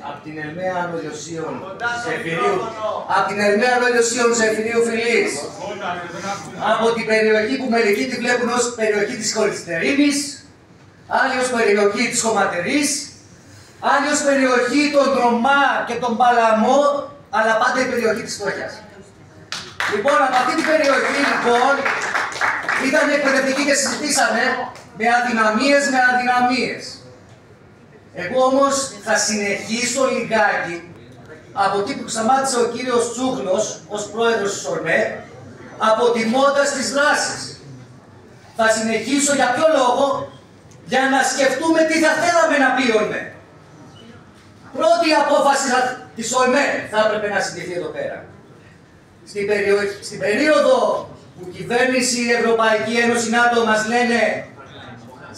από την Ερμαία Ανολιοσίων Ζεφυρίου Φιλής, από την περιοχή που μερικοί τη βλέπουν ως περιοχή της Χολυστερίνης, άλλοι ως περιοχή της Χωματερής, άλλοι ως περιοχή των Ρωμά και των Παλαμό, αλλά πάντα η περιοχή της φτώχειας. Λοιπόν, από αυτή την περιοχή, λοιπόν, ήταν εκπαιδευτικοί και συζητήσαμε με αδυναμίες. Εγώ όμως θα συνεχίσω λιγάκι από εκεί που σταμάτησε ο κύριος Τσούχλος ως πρόεδρος της ΟΡΜΕ, αποτιμώντας τις δράσεις. Θα συνεχίσω για ποιο λόγο? Για να σκεφτούμε τι θα θέλαμε να πει η ΟΡΜΕ. Πρώτη απόφαση της ΟΡΜΕ θα έπρεπε να συντηθεί εδώ πέρα. Στην περίοδο που κυβέρνηση, η Ευρωπαϊκή Ένωση, ΝΑΤΟ μας λένε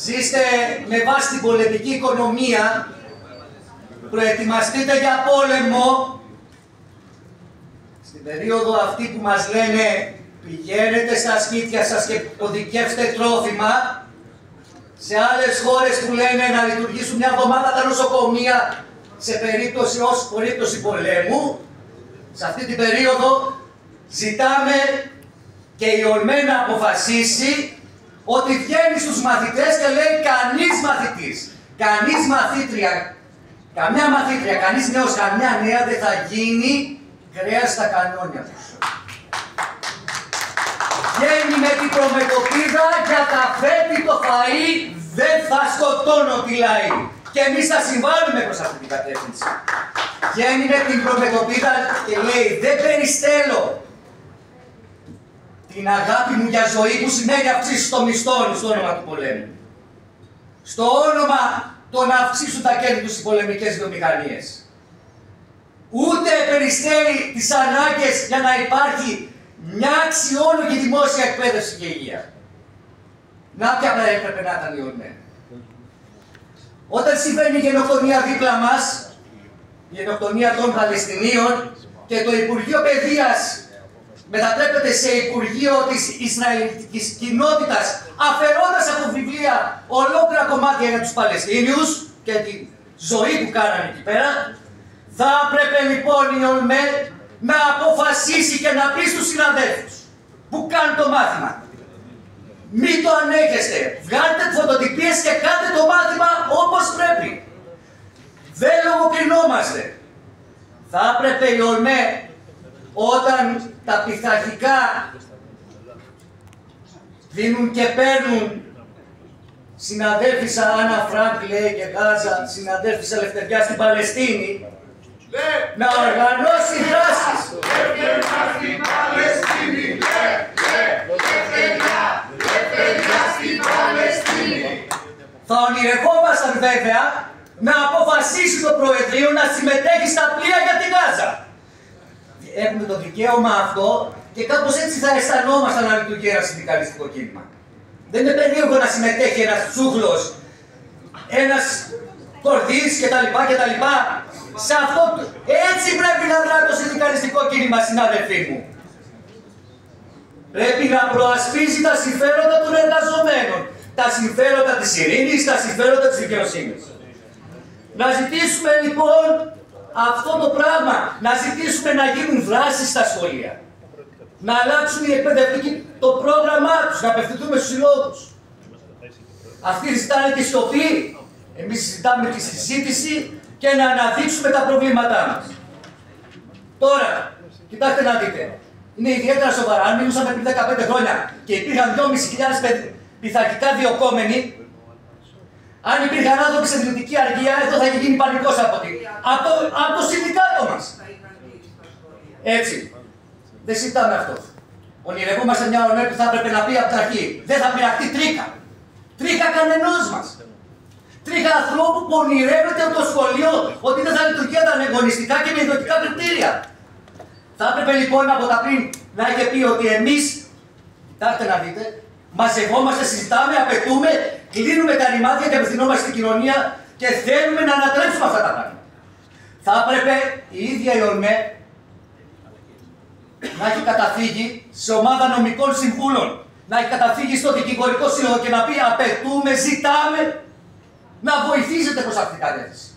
ζήστε με βάση την πολεμική οικονομία, προετοιμαστείτε για πόλεμο. Στην περίοδο αυτή που μας λένε πηγαίνετε στα σπίτια σας και οδικεύστε τρόφιμα, σε άλλες χώρες που λένε να λειτουργήσουν μια εβδομάδα τα νοσοκομεία σε περίπτωση πολέμου, σε αυτή την περίοδο ζητάμε και η ΟΡΜΕ να αποφασίσει ότι βγαίνει στους μαθητές και λέει κανείς μαθητής, κανείς μαθήτρια, καμιά μαθήτρια, κανείς νέος, καμιά νέα δεν θα γίνει κρέας στα κανόνια τους. Βγαίνει με την προμετωπίδα για τα φέτη το φαΐ δεν θα σκοτώνω τη λαή. Και εμείς θα συμβάλλουμε προς αυτή την κατεύθυνση. Βγαίνει με την προμετωπίδα και λέει δεν περιστέλω την αγάπη μου για ζωή που σημαίνει αυξήσεις των μισθών στο όνομα του πολέμου. Στο όνομα το να αυξήσουν τα κέρδη τους οι πολεμικές βιομηχανίες. Ούτε περιστέλει τις ανάγκες για να υπάρχει μια αξιόλογη δημόσια εκπαίδευση και υγεία. Να ποια έπρεπε να ήταν η ΟΡΜΕ. Όταν συμβαίνει η γενοκτονία δίπλα μας, η γενοκτονία των Παλαιστινίων και το Υπουργείο Παιδείας μετατρέπεται σε Υπουργείο της Ισραηλιτικής κοινότητας, αφαιρώντας από βιβλία ολόκληρα κομμάτια για τους Παλαιστίνιους και τη ζωή που κάνανε εκεί πέρα, θα έπρεπε λοιπόν η ΟΡΜΕ να αποφασίσει και να πει στους συναδέλφους που κάνουν το μάθημα. Μην το ανέχεστε, βγάλτε φωτοτυπίες και κάντε το μάθημα όπως πρέπει. Δεν λογοκρινόμαστε. Θα έπρεπε η ΟΡΜΕ όταν τα πειθαρχικά δίνουν και παίρνουν συναδέλφισσα Άννα Φρανκ, λέει, και Γάζα, συναδέλφισσα Ελευθεριά στην Παλαιστίνη, να οργανώσει δράσεις. Ελευθεριά στην Παλαιστίνη, Ελευθεριά στην Παλαιστίνη. Θα ονειρευόμασταν βέβαια να αποφασίσει το Προεδρείο να συμμετέχει στα πλοία για την Γάζα. Έχουμε το δικαίωμα αυτό και κάπως έτσι θα αισθανόμασταν να λειτουργεί ένα συνδικαλιστικό κίνημα. Δεν είναι περίεργο να συμμετέχει ένας Τσούχλος, ένας Κορδής κτλ. Σε αυτό έτσι πρέπει να δράσει το συνδικαλιστικό κίνημα, συνάδελφοί μου. Πρέπει να προασπίζει τα συμφέροντα των εργαζομένων, τα συμφέροντα της ειρήνης, τα συμφέροντα της δικαιοσύνης. Να ζητήσουμε λοιπόν αυτό το πράγμα, να ζητήσουμε να γίνουν δράσεις στα σχολεία. Να αλλάξουν οι εκπαιδευτικοί το πρόγραμμά τους, να απευθυνθούμε στους συλλόγους. Αυτοί ζητάνε τη σιωπή, εμείς ζητάμε τη συζήτηση και να αναδείξουμε τα προβλήματά μας. Τώρα, κοιτάξτε να δείτε, είναι ιδιαίτερα σοβαρά. Αν μιλούσαμε πριν 15 χρόνια και υπήρχαν 2.500 πειθαρχικά διωκόμενοι, αν υπήρχαν άνθρωποι σε δυτική αργία, εδώ θα είχε γίνει πανικός από το συνδικάτο μας. Έτσι. Δεν συζητάμε αυτό. Ονειρευόμαστε μια ΟΡΜΕ που θα έπρεπε να πει από την αρχή. Δεν θα πειραχτεί τρίχα. Τρίχα κανενός μας. Τρίχα ανθρώπου που ονειρεύεται από το σχολείο ότι δεν θα λειτουργεί ανταγωνιστικά και με ιδιωτικά κριτήρια. Θα έπρεπε λοιπόν από τα πριν να είχε πει ότι εμείς, κοιτάξτε να δείτε, μαζευόμαστε, συζητάμε, απαιτούμε, κλείνουμε τα ρημάδια και απευθυνόμαστε στην κοινωνία και θέλουμε να ανατρέψουμε αυτά τα πράγματα. Θα έπρεπε η ίδια η ΟΡΜΕ να έχει καταφύγει σε ομάδα νομικών συμβούλων, να έχει καταφύγει στο δικηγορικό σύλλογο και να πει απαιτούμε, ζητάμε να βοηθήσετε προς αυτήν την κατεύθυνση.